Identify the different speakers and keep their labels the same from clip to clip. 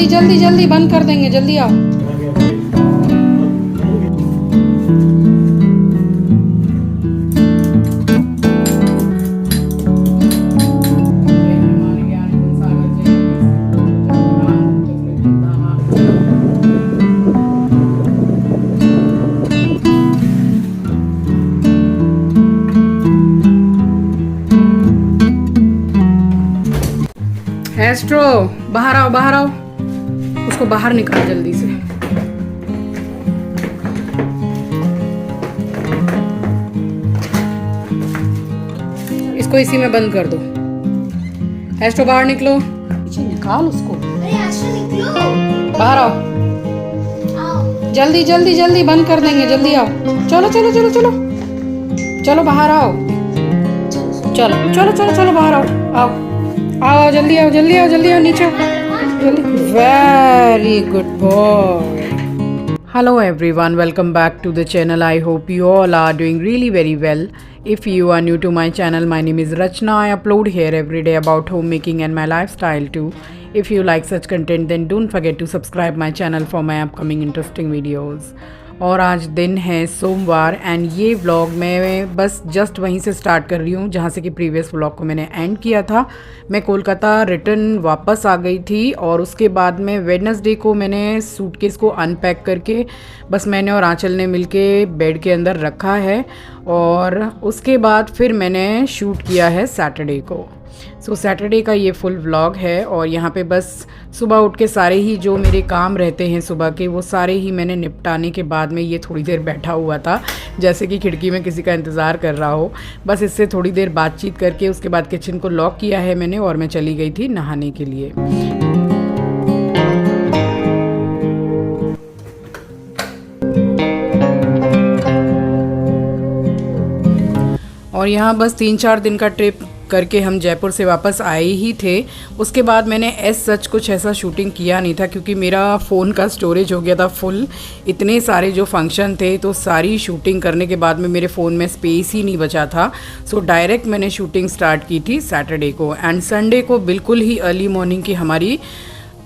Speaker 1: जल्दी जल्दी जल्दी बंद कर देंगे, जल्दी आओ। एस्ट्रो बाहर आओ, बाहर आओ, उसको बाहर निकाल जल्दी से। इसको इसी में बंद कर दो। एस्ट्रो बाहर निकलो, निकाल उसको, बाहर आओ, जल्दी जल्दी जल्दी बंद कर देंगे, जल्दी आओ। चलो चलो चलो चलो चलो बाहर आओ, चलो चलो चलो चलो बाहर आओ, आओ आओ, जल्दी आओ जल्दी आओ जल्दी आओ, नीचे जल्दी। Very good boy. Hello everyone, welcome back to the channel. I hope you all are doing really very well. If you are new to my channel, my name is Rachna. I upload here every day about homemaking and my lifestyle too. If you like such content, then don't forget to subscribe my channel for my upcoming interesting videos. और आज दिन है सोमवार and ये vlog मैं बस just वहीं से स्टार्ट कर रही हूँ जहाँ से कि प्रीवियस व्लॉग को मैंने एंड किया था। मैं कोलकाता रिटर्न वापस आ गई थी और उसके बाद में वेडनेसडे को मैंने सूटकेस को अनपैक करके बस मैंने और आंचल ने मिलके बेड के अंदर रखा है और उसके बाद फिर मैंने शूट किया है सैटरडे को। सो सैटरडे का ये फुल व्लॉग है और यहाँ पे बस सुबह उठ के सारे ही जो मेरे काम रहते हैं सुबह के वो सारे ही मैंने निपटाने के बाद में ये थोड़ी देर बैठा हुआ था जैसे कि खिड़की में किसी का इंतज़ार कर रहा हो। बस इससे थोड़ी देर बातचीत करके उसके बाद किचन को लॉक किया है मैंने और मैं चली गई थी नहाने के लिए। और यहाँ बस 3-4 दिन का ट्रिप करके हम जयपुर से वापस आए ही थे। उसके बाद मैंने सच कुछ ऐसा शूटिंग किया नहीं था क्योंकि मेरा फ़ोन का स्टोरेज हो गया था फुल। इतने सारे जो फंक्शन थे तो सारी शूटिंग करने के बाद में मेरे फ़ोन में स्पेस ही नहीं बचा था। सो डायरेक्ट मैंने शूटिंग स्टार्ट की थी सैटरडे को एंड संडे को बिल्कुल ही अर्ली मॉर्निंग की हमारी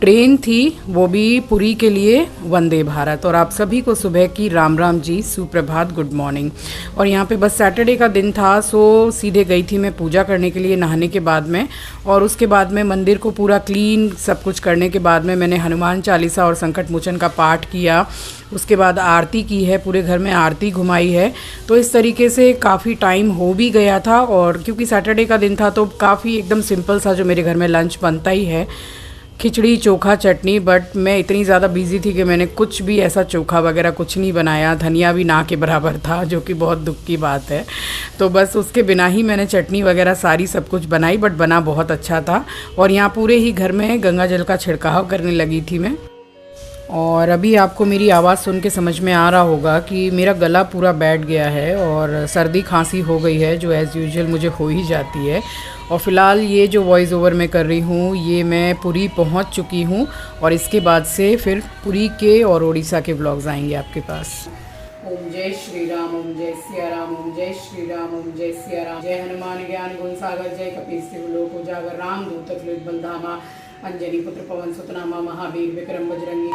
Speaker 1: ट्रेन थी, वो भी पुरी के लिए वंदे भारत। और आप सभी को सुबह की राम राम जी, सुप्रभात, गुड मॉर्निंग। और यहाँ पे बस सैटरडे का दिन था सो सीधे गई थी मैं पूजा करने के लिए नहाने के बाद में। और उसके बाद में मंदिर को पूरा क्लीन सब कुछ करने के बाद में मैंने हनुमान चालीसा और संकट मोचन का पाठ किया। उसके बाद आरती की है, पूरे घर में आरती घुमाई है। तो इस तरीके से काफ़ी टाइम हो भी गया था और क्योंकि सैटरडे का दिन था तो काफ़ी एकदम सिंपल सा जो मेरे घर में लंच बनता ही है, खिचड़ी चोखा चटनी। बट मैं इतनी ज़्यादा बिजी थी कि मैंने कुछ भी ऐसा चोखा वगैरह कुछ नहीं बनाया। धनिया भी ना के बराबर था जो कि बहुत दुख की बात है। तो बस उसके बिना ही मैंने चटनी वगैरह सारी सब कुछ बनाई बट बना बहुत अच्छा था। और यहाँ पूरे ही घर में गंगा जल का छिड़काव करने लगी थी मैं। और अभी आपको मेरी आवाज़ सुन के समझ में आ रहा होगा कि मेरा गला पूरा बैठ गया है और सर्दी खांसी हो गई है जो एज़ यूजुअल मुझे हो ही जाती है। और फ़िलहाल ये जो वॉइस ओवर मैं कर रही हूँ ये मैं पुरी पहुँच चुकी हूँ और इसके बाद से फिर पुरी के और उड़ीसा के ब्लॉग्स आएंगे आपके पास। ओम जय श्री राम, ओम जय सिया राम, ओम जय श्री राम, ओम जय सिया राम। जय हनुमान ज्ञान गुण सागर, जय कपीस लोक उजागर, राम दूत अतुलित बलधामा, अंजनी पुत्र पवन सुत नामा, महावीर विक्रम बजरंगी।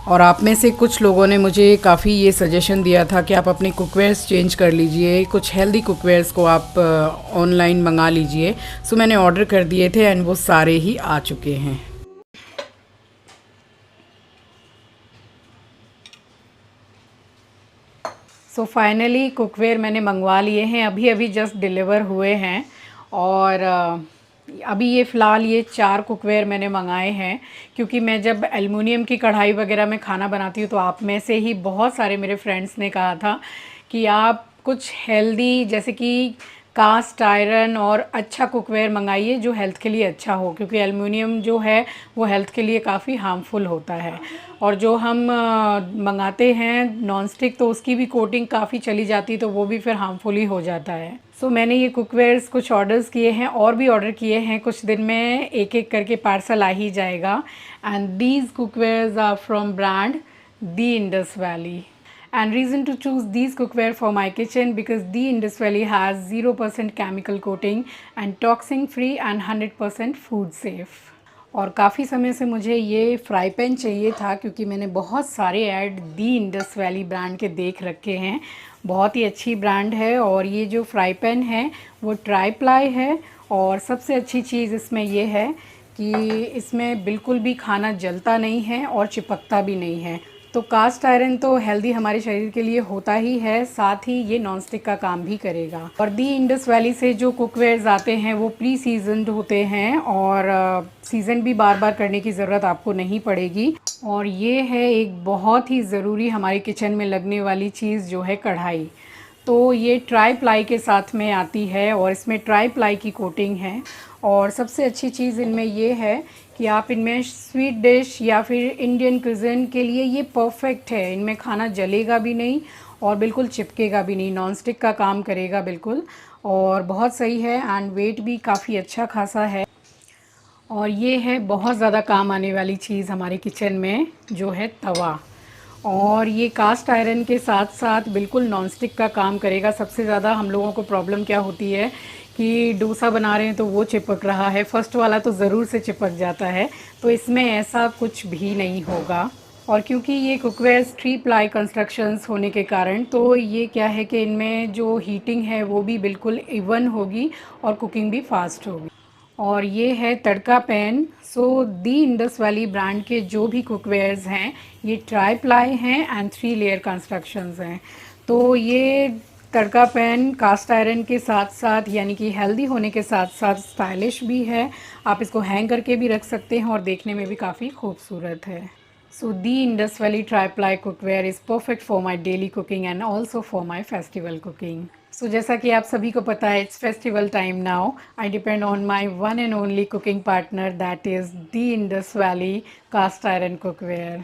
Speaker 1: और आप में से कुछ लोगों ने मुझे काफ़ी ये सजेशन दिया था कि आप अपने कुकवेयर्स चेंज कर लीजिए, कुछ हेल्दी कुकवेयर्स को आप ऑनलाइन मंगा लीजिए। सो मैंने ऑर्डर कर दिए थे एंड वो सारे ही आ चुके हैं। सो फाइनली कुकवेयर मैंने मंगवा लिए हैं, अभी अभी जस्ट डिलीवर हुए हैं। और अभी ये फ़िलहाल ये 4 कुकवेयर मैंने मंगाए हैं क्योंकि मैं जब एल्युमिनियम की कढ़ाई वगैरह में खाना बनाती हूँ तो आप में से ही बहुत सारे मेरे फ्रेंड्स ने कहा था कि आप कुछ हेल्दी जैसे कि कास्ट आयरन और अच्छा कुकवेयर मंगाइए जो हेल्थ के लिए अच्छा हो, क्योंकि एल्युमिनियम जो है वो हेल्थ के लिए काफ़ी हार्मफुल होता है। और जो हम मंगाते हैं नॉन स्टिक तो उसकी भी कोटिंग काफ़ी चली जाती है तो वो भी फिर हार्मफुल ही हो जाता है। सो मैंने ये कुकवेयर्स कुछ ऑर्डर्स किए हैं और भी ऑर्डर किए हैं, कुछ दिन में एक एक करके पार्सल आ ही जाएगा। And these cookwares are from brand the Indus Valley. And reason to choose these cookware for my kitchen because the Indus Valley has 0% chemical coating and toxin free and 100% food safe. और काफ़ी समय से मुझे ये fry pan चाहिए था क्योंकि मैंने बहुत सारे add the Indus valley brand के देख रखे हैं। बहुत ही अच्छी ब्रांड है और ये जो फ्राई पैन है वो ट्राई प्लाई है और सबसे अच्छी चीज़ इसमें ये है कि इसमें बिल्कुल भी खाना जलता नहीं है और चिपकता भी नहीं है। तो कास्ट आयरन तो हेल्दी हमारे शरीर के लिए होता ही है, साथ ही ये नॉन स्टिक का काम भी करेगा। और दी इंडस वैली से जो कुकवेयर्स आते हैं वो प्री सीजनड होते हैं और सीज़न भी बार बार करने की ज़रूरत आपको नहीं पड़ेगी। और ये है एक बहुत ही ज़रूरी हमारे किचन में लगने वाली चीज़ जो है कढ़ाई। तो ये ट्राई प्लाई के साथ में आती है और इसमें ट्राई प्लाई की कोटिंग है। और सबसे अच्छी चीज़ इनमें ये है कि आप इनमें स्वीट डिश या फिर इंडियन क्विज़न के लिए ये परफेक्ट है। इनमें खाना जलेगा भी नहीं और बिल्कुल चिपकेगा भी नहीं, नॉन स्टिक का काम करेगा बिल्कुल और बहुत सही है। एंड वेट भी काफ़ी अच्छा खासा है। और ये है बहुत ज़्यादा काम आने वाली चीज़ हमारे किचन में जो है तवा। और ये कास्ट आयरन के साथ साथ बिल्कुल नॉन स्टिक का काम करेगा। सबसे ज़्यादा हम लोगों को प्रॉब्लम क्या होती है कि डोसा बना रहे हैं तो वो चिपक रहा है, फर्स्ट वाला तो ज़रूर से चिपक जाता है। तो इसमें ऐसा कुछ भी नहीं होगा। और क्योंकि ये कुकवेयर 3 प्लाई कंस्ट्रक्शंस होने के कारण तो ये क्या है कि इनमें जो हीटिंग है वो भी बिल्कुल इवन होगी और कुकिंग भी फास्ट होगी। और ये है तड़का pan. So the Indus valley brand के जो भी कुकवेयर्स हैं ये ट्राई प्लाई हैं एंड 3 लेयर कंस्ट्रक्शंस हैं। तो ये तड़का पैन कास्ट आयरन के साथ साथ यानी कि हेल्दी होने के साथ साथ स्टाइलिश भी है। आप इसको हैंग करके भी रख सकते हैं और देखने में भी काफ़ी खूबसूरत है। So the Indus Valley tri ply cookware is perfect for my daily cooking and also for my festival cooking. So जैसा कि आप सभी को पता है it's festival time now. I depend on my one and only cooking partner that is the Indus Valley cast iron cookware.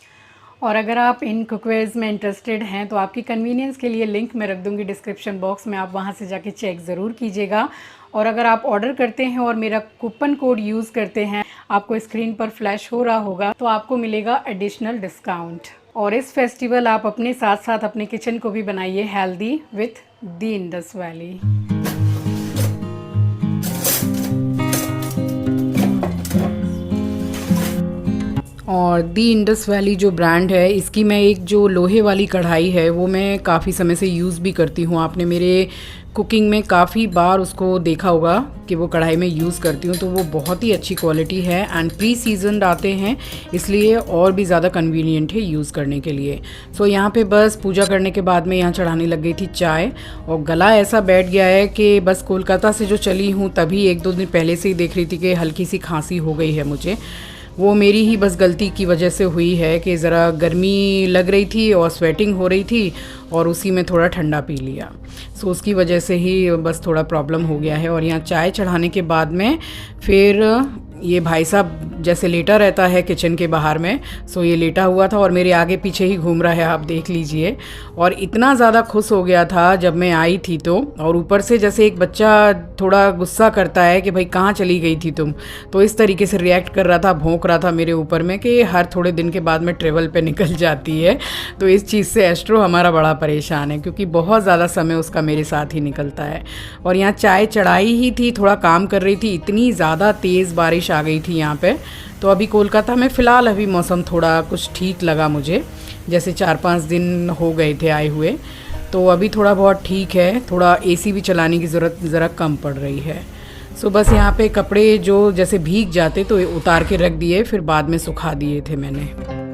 Speaker 1: और अगर आप इन कुकवेयर्स में इंटरेस्टेड हैं तो आपकी कन्वीनियंस के लिए लिंक मैं रख दूंगी डिस्क्रिप्शन बॉक्स में, आप वहां से जाके चेक ज़रूर कीजिएगा। और अगर आप ऑर्डर करते हैं और मेरा कूपन कोड यूज़ करते हैं, आपको स्क्रीन पर फ्लैश हो रहा होगा, तो आपको मिलेगा एडिशनल डिस्काउंट। और इस फेस्टिवल आप अपने साथ साथ अपने किचन को भी बनाइए healthy with the Indus valley. और दी इंडस वैली जो ब्रांड है इसकी मैं एक जो लोहे वाली कढ़ाई है वो मैं काफ़ी समय से यूज़ भी करती हूँ। आपने मेरे कुकिंग में काफ़ी बार उसको देखा होगा कि वो कढ़ाई में यूज़ करती हूँ। तो वो बहुत ही अच्छी क्वालिटी है एंड प्री सीजनड आते हैं इसलिए और भी ज़्यादा कन्वीनियंट है यूज़ करने के लिए। सो यहाँ पे बस पूजा करने के बाद में यहाँ चढ़ाने लग गई थी चाय और गला ऐसा बैठ गया है कि बस कोलकाता से जो चली हूँ तभी 1-2 दिन पहले से ही देख रही थी कि हल्की सी खांसी हो गई है मुझे। वो मेरी ही बस गलती की वजह से हुई है कि ज़रा गर्मी लग रही थी और स्वेटिंग हो रही थी और उसी में थोड़ा ठंडा पी लिया। सो उसकी वजह से ही बस थोड़ा प्रॉब्लम हो गया है। और यहाँ चाय चढ़ाने के बाद में फिर ये भाई साहब जैसे लेटा रहता है किचन के बाहर में, सो ये लेटा हुआ था और मेरे आगे पीछे ही घूम रहा है, आप देख लीजिए। और इतना ज़्यादा खुश हो गया था जब मैं आई थी तो, और ऊपर से जैसे एक बच्चा थोड़ा गुस्सा करता है कि भाई कहाँ चली गई थी तुम, तो इस तरीके से रिएक्ट कर रहा था, भौंक रहा था मेरे ऊपर में कि हर थोड़े दिन के बाद में ट्रेवल पे निकल जाती है। तो इस चीज़ से एस्ट्रो हमारा बड़ा परेशान है क्योंकि बहुत ज़्यादा समय उसका मेरे साथ ही निकलता है। और यहाँ चाय चढ़ाई ही थी, थोड़ा काम कर रही थी, इतनी ज़्यादा तेज़ बारिश आ गई थी यहाँ पे। तो अभी कोलकाता में फ़िलहाल अभी मौसम थोड़ा कुछ ठीक लगा मुझे, जैसे 4-5 दिन हो गए थे आए हुए, तो अभी थोड़ा बहुत ठीक है। थोड़ा एसी भी चलाने की ज़रूरत ज़रा कम पड़ रही है। सो बस यहाँ पे कपड़े जो जैसे भीग जाते तो उतार के रख दिए, फिर बाद में सुखा दिए थे मैंने।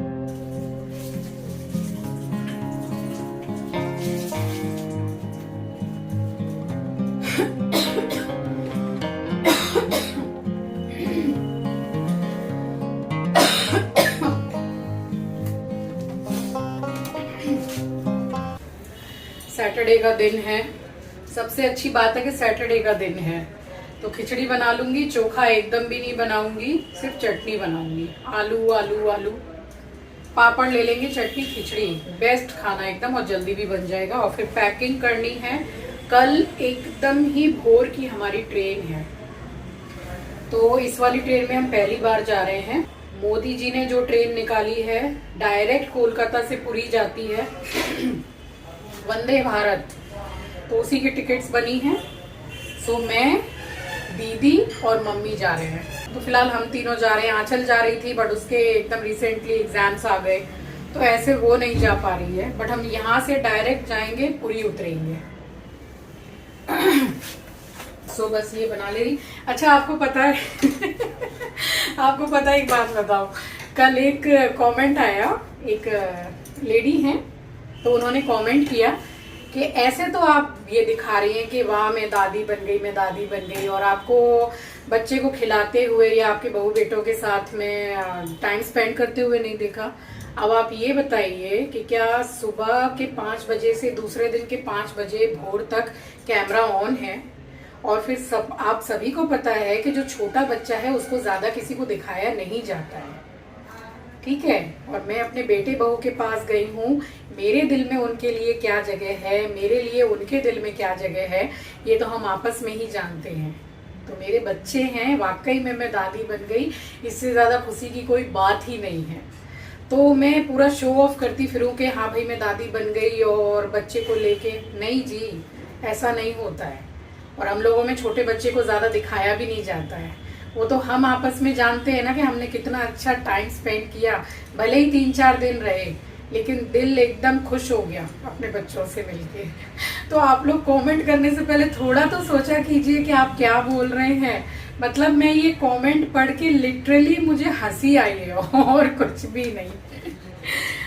Speaker 1: सैटरडे का दिन है, सबसे अच्छी बात है कि सैटरडे का दिन है, तो खिचड़ी बना लूंगी। चोखा एकदम भी नहीं बनाऊंगी, सिर्फ चटनी बनाऊंगी। आलू आलू आलू, पापड़ ले लेंगे, चटनी खिचड़ी, बेस्ट खाना एकदम, और जल्दी भी बन जाएगा। और फिर पैकिंग करनी है, कल एकदम ही भोर की हमारी ट्रेन है, तो इस वाली ट्रेन में हम पहली बार जा रहे हैं। मोदी जी ने जो ट्रेन निकाली है डायरेक्ट कोलकाता से पुरी जाती है, वंदे भारत, तो उसी की टिकट्स बनी हैं। सो मैं, दीदी और मम्मी जा रहे हैं। तो फिलहाल हम तीनों जा रहे हैं। आंचल जा रही थी बट उसके एकदम रिसेंटली एग्जाम्स आ गए तो ऐसे वो नहीं जा पा रही है, बट हम यहाँ से डायरेक्ट जाएंगे, पुरी उतरेंगे। सो बस ये बना ले रही। अच्छा आपको पता है आपको पता है, एक बात बताओ, कल एक कमेंट आया, एक लेडी हैं तो उन्होंने कमेंट किया कि ऐसे तो आप ये दिखा रही हैं कि वाह मैं दादी बन गई, मैं दादी बन गई, और आपको बच्चे को खिलाते हुए या आपके बहू बेटों के साथ में टाइम स्पेंड करते हुए नहीं देखा। अब आप ये बताइए कि क्या सुबह के 5 बजे से दूसरे दिन के 5 बजे भोर तक कैमरा ऑन है, और फिर सब आप सभी को पता है कि जो छोटा बच्चा है उसको ज्यादा किसी को दिखाया नहीं जाता है, ठीक है। और मैं अपने बेटे बहू के पास गई हूँ, मेरे दिल में उनके लिए क्या जगह है, मेरे लिए उनके दिल में क्या जगह है, ये तो हम आपस में ही जानते हैं। तो मेरे बच्चे हैं, वाकई में मैं दादी बन गई, इससे ज्यादा खुशी की कोई बात ही नहीं है। तो मैं पूरा शो ऑफ करती फिरूं कि हाँ भाई मैं दादी बन गई और बच्चे को लेके, नहीं जी, ऐसा नहीं होता है। और हम लोगों में छोटे बच्चे को ज्यादा दिखाया भी नहीं जाता है, वो तो हम आपस में जानते हैं ना कि हमने कितना अच्छा टाइम स्पेंड किया, भले ही 3-4 दिन रहे, लेकिन दिल एकदम खुश हो गया अपने बच्चों से मिलके। तो आप लोग कमेंट करने से पहले थोड़ा तो सोचा कीजिए कि आप क्या बोल रहे हैं। मतलब मैं ये कमेंट पढ़ के लिटरली मुझे हंसी आई है और कुछ भी नहीं।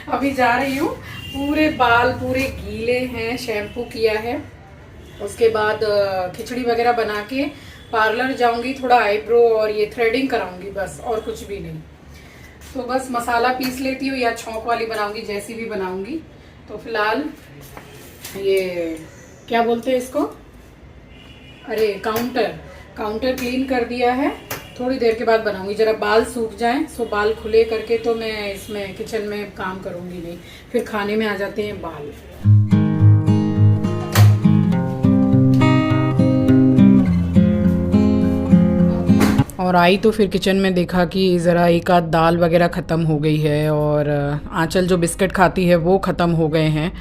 Speaker 1: अभी जा रही हूँ, पूरे बाल पूरे गीले हैं, शैम्पू किया है, उसके बाद खिचड़ी वगैरह बना के पार्लर जाऊंगी, थोड़ा आईब्रो और ये थ्रेडिंग कराऊंगी, बस और कुछ भी नहीं। तो बस मसाला पीस लेती हूँ या छौंक वाली बनाऊंगी, जैसी भी बनाऊंगी। तो फिलहाल ये क्या बोलते हैं इसको, अरे काउंटर क्लीन कर दिया है, थोड़ी देर के बाद बनाऊंगी। जरा बाल सूख जाएं, सो बाल खुले करके तो मैं इसमें किचन में काम करूंगी नहीं, फिर खाने में आ जाते हैं बाल। और आई तो फिर किचन में देखा कि ज़रा एक आध दाल वगैरह ख़त्म हो गई है, और आंचल जो बिस्किट खाती है वो ख़त्म हो गए हैं।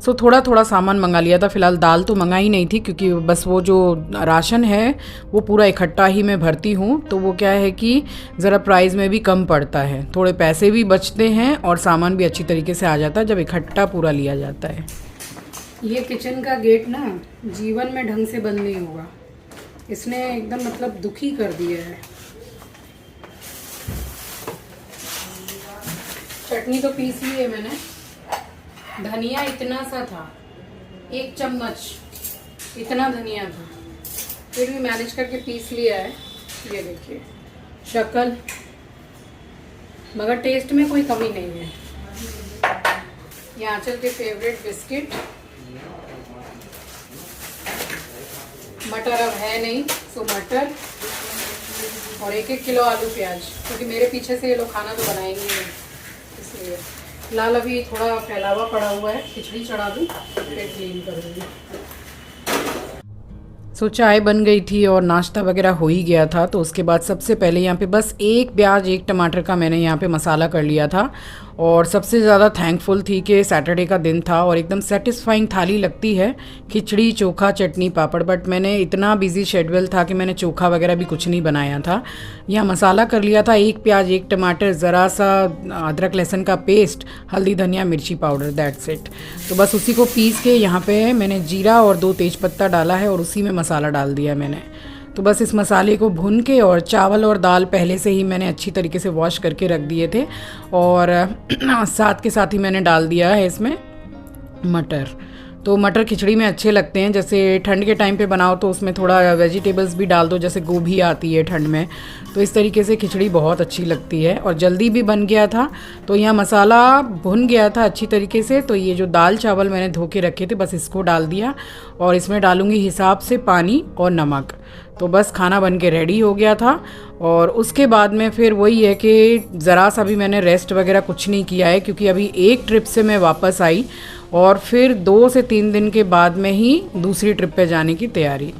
Speaker 1: सो थोड़ा थोड़ा सामान मंगा लिया था। फ़िलहाल दाल तो मंगाई नहीं थी, क्योंकि बस वो जो राशन है वो पूरा इकट्ठा ही मैं भरती हूँ, तो वो क्या है कि ज़रा प्राइस में भी कम पड़ता है, थोड़े पैसे भी बचते हैं और सामान भी अच्छी तरीके से आ जाता है जब इकट्ठा पूरा लिया जाता है। ये किचन का गेट ना जीवन में ढंग से बंद नहीं होगा, इसने एकदम मतलब दुखी कर दिया है। चटनी तो पीस ली है मैंने, धनिया इतना सा था, 1 चम्मच इतना धनिया था, फिर भी मैनेज करके पीस लिया है। ये देखिए शक्ल, मगर टेस्ट में कोई कमी नहीं है। ये आंचल के फेवरेट बिस्किट, मटर अब है नहीं, सो मटर और 1-1 किलो आलू प्याज, क्योंकि मेरे पीछे से ये लोग खाना तो बनाएंगे नहीं, इसलिए फिलहाल अभी थोड़ा फैलावा पड़ा हुआ है, खिचड़ी चढ़ा दूँ फिर क्लीन कर दूँगी। सो चाय बन गई थी और नाश्ता वगैरह हो ही गया था, तो उसके बाद सबसे पहले यहाँ पे बस 1 प्याज 1 टमाटर का मैंने यहाँ पे मसाला कर लिया था। और सबसे ज़्यादा थैंकफुल थी कि सैटरडे का दिन था और एकदम सेटिस्फाइंग थाली लगती है, खिचड़ी चोखा चटनी पापड़, बट मैंने इतना बिजी शेड्यूल था कि मैंने चोखा वगैरह भी कुछ नहीं बनाया था। यहाँ मसाला कर लिया था, 1 प्याज 1 टमाटर, ज़रा सा अदरक लहसुन का पेस्ट, हल्दी धनिया मिर्ची पाउडर, दैट्स इट। तो बस उसी को पीस के यहाँ पे मैंने जीरा और 2 तेज़पत्ता डाला है और उसी में मसाला डाल दिया मैंने। तो बस इस मसाले को भून के, और चावल और दाल पहले से ही मैंने अच्छी तरीके से वॉश करके रख दिए थे, और साथ के साथ ही मैंने डाल दिया है इसमें मटर। तो मटर खिचड़ी में अच्छे लगते हैं, जैसे ठंड के टाइम पे बनाओ तो उसमें थोड़ा वेजिटेबल्स भी डाल दो, जैसे गोभी आती है ठंड में, तो इस तरीके से खिचड़ी बहुत अच्छी लगती है। और जल्दी भी बन गया था, तो यहाँ मसाला भुन गया था अच्छी तरीके से। तो ये जो दाल चावल मैंने धो के रखे थे बस इसको डाल दिया, और इसमें डालूँगी हिसाब से पानी और नमक। तो बस खाना बन के रेडी हो गया था। और उसके बाद में फिर वही है कि ज़रा सा भी मैंने रेस्ट वगैरह कुछ नहीं किया है, क्योंकि अभी एक ट्रिप से मैं वापस आई और फिर 2 से 3 दिन के बाद में ही दूसरी ट्रिप पे जाने की तैयारी।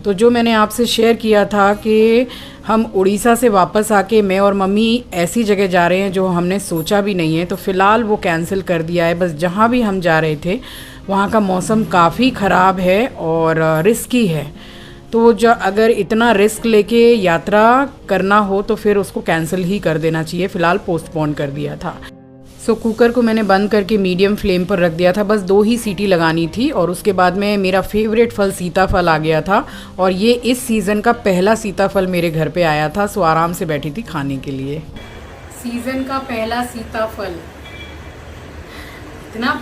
Speaker 1: तो जो मैंने आपसे शेयर किया था कि हम उड़ीसा से वापस आके मैं और मम्मी ऐसी जगह जा रहे हैं जो हमने सोचा भी नहीं है, तो फ़िलहाल वो कैंसिल कर दिया है। बस जहाँ भी हम जा रहे थे वहाँ का मौसम काफ़ी ख़राब है और रिस्की है, तो जो अगर इतना रिस्क लेके यात्रा करना हो तो फिर उसको कैंसिल ही कर देना चाहिए। फ़िलहाल पोस्टपोन कर दिया था। सो कुकर को मैंने बंद करके मीडियम फ्लेम पर रख दिया था। बस 2 ही सीटी लगानी थी और उसके बाद में मेरा फेवरेट फल सीताफल आ गया था और ये इस सीज़न का पहला सीताफल मेरे घर पे आया था। सो आराम से बैठी थी खाने के लिए। सीज़न का पहला सीताफल इतना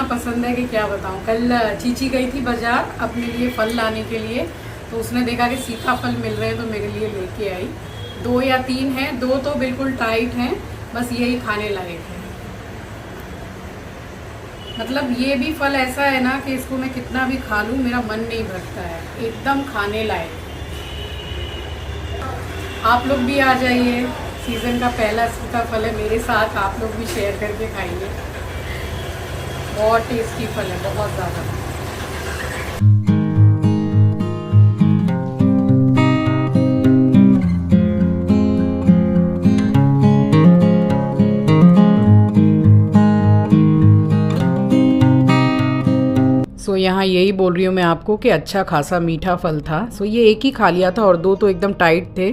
Speaker 1: पसंद है कि क्या बताऊँ। कल चीची गई थी बाज़ार अपने लिए फल लाने के लिए, तो उसने देखा कि सीताफल मिल रहे हैं तो मेरे लिए लेके आई। 2 या 3 हैं, 2 तो बिल्कुल टाइट हैं, बस यही खाने लायक है। मतलब ये भी फल ऐसा है ना कि इसको मैं कितना भी खा लूँ मेरा मन नहीं भरता है, एकदम खाने लायक। आप लोग भी आ जाइए, सीज़न का पहला सीताफल है मेरे साथ, आप लोग भी शेयर करके खाइए। बहुत टेस्टी फल है, बहुत ज़्यादा। सो यहाँ यही बोल रही हूँ मैं आपको कि अच्छा खासा मीठा फल था। सो ये एक ही खा लिया था और 2 तो एकदम टाइट थे,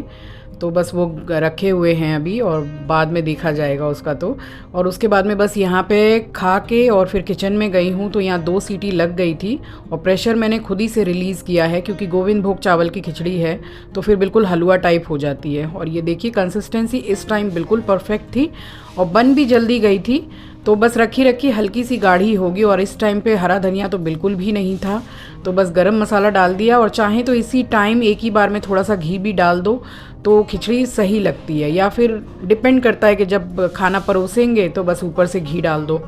Speaker 1: तो बस वो रखे हुए हैं अभी और बाद में देखा जाएगा उसका तो। और उसके बाद में बस यहाँ पे खा के और फिर किचन में गई हूँ, तो यहाँ 2 सीटी लग गई थी और प्रेशर मैंने खुद ही से रिलीज़ किया है क्योंकि गोविंद भोग चावल की खिचड़ी है तो फिर बिल्कुल हलवा टाइप हो जाती है। और ये देखिए कंसिस्टेंसी इस टाइम बिल्कुल परफेक्ट थी और बन भी जल्दी गई थी, तो बस रखी हल्की सी गाढ़ी होगी। और इस टाइम पे हरा धनिया तो बिल्कुल भी नहीं था, तो बस गरम मसाला डाल दिया और चाहें तो इसी टाइम एक ही बार में थोड़ा सा घी भी डाल दो तो खिचड़ी सही लगती है, या फिर डिपेंड करता है कि जब खाना परोसेंगे तो बस ऊपर से घी डाल दो।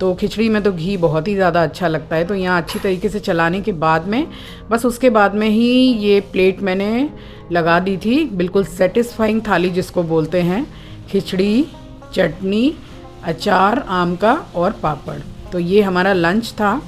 Speaker 1: तो खिचड़ी में तो घी बहुत ही ज़्यादा अच्छा लगता है। तो यहाँ अच्छी तरीके से चलाने के बाद में बस उसके बाद में ही ये प्लेट मैंने लगा दी थी। बिल्कुल सेटिस्फाइंग थाली जिसको बोलते हैं, खिचड़ी, चटनी, अचार आम का और पापड़। तो ये हमारा लंच था।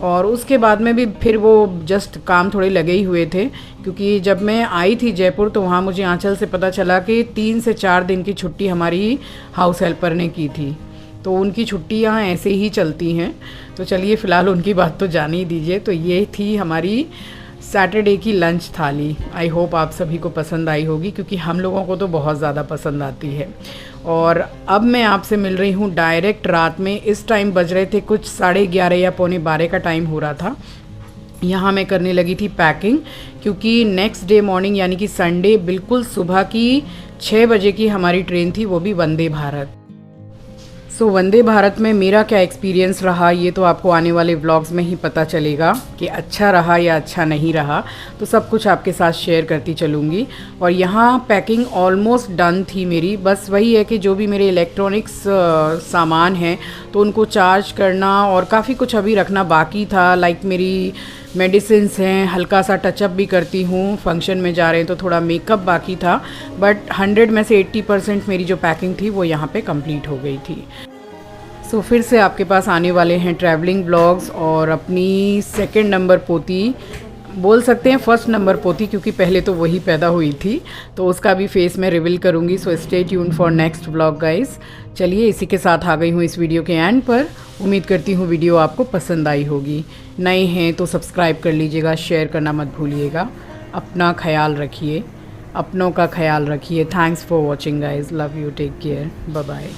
Speaker 1: और उसके बाद में भी फिर वो जस्ट काम थोड़े लगे ही हुए थे, क्योंकि जब मैं आई थी जयपुर तो वहाँ मुझे आंचल से पता चला कि 3 से 4 दिन की छुट्टी हमारी हाउस हेल्पर ने की थी, तो उनकी छुट्टियाँ ऐसे ही चलती हैं। तो चलिए फ़िलहाल उनकी बात तो जाने ही दीजिए। तो ये थी हमारी सैटरडे की लंच थाली। आई होप आप सभी को पसंद आई होगी, क्योंकि हम लोगों को तो बहुत ज़्यादा पसंद आती है। और अब मैं आपसे मिल रही हूँ डायरेक्ट रात में। इस टाइम बज रहे थे कुछ 11:30 या 11:45 का टाइम हो रहा था। यहाँ मैं करने लगी थी पैकिंग, क्योंकि नेक्स्ट डे मॉर्निंग यानी कि संडे बिल्कुल सुबह की 6 बजे की हमारी ट्रेन थी, वो भी वंदे भारत। सो वंदे भारत में मेरा क्या एक्सपीरियंस रहा ये तो आपको आने वाले व्लॉग्स में ही पता चलेगा कि अच्छा रहा या अच्छा नहीं रहा। तो सब कुछ आपके साथ शेयर करती चलूँगी। और यहाँ पैकिंग ऑलमोस्ट डन थी मेरी। बस वही है कि जो भी मेरे इलेक्ट्रॉनिक्स सामान हैं तो उनको चार्ज करना और काफ़ी कुछ अभी रखना बाकी था। लाइक मेरी मेडिसिन्स हैं, हल्का सा टचअप भी करती हूँ, फंक्शन में जा रहे हैं तो थोड़ा मेकअप बाकी था। बट 100 में से 80% मेरी जो पैकिंग थी वो यहाँ पे कंप्लीट हो गई थी। सो फिर से आपके पास आने वाले हैं ट्रैवलिंग ब्लॉग्स और अपनी सेकंड नंबर पोती, बोल सकते हैं फर्स्ट नंबर पोती, क्योंकि पहले तो वही पैदा हुई थी, तो उसका भी फेस मैं रिवील करूँगी। So stay tune for next vlog guys. चलिए इसी के साथ आ गई हूँ इस वीडियो के एंड पर। उम्मीद करती हूँ वीडियो आपको पसंद आई होगी। नए हैं तो सब्सक्राइब कर लीजिएगा, शेयर करना मत भूलिएगा। अपना ख्याल रखिए, अपनों का ख्याल रखिए। Thanks for watching guys, love you, take care, bye bye.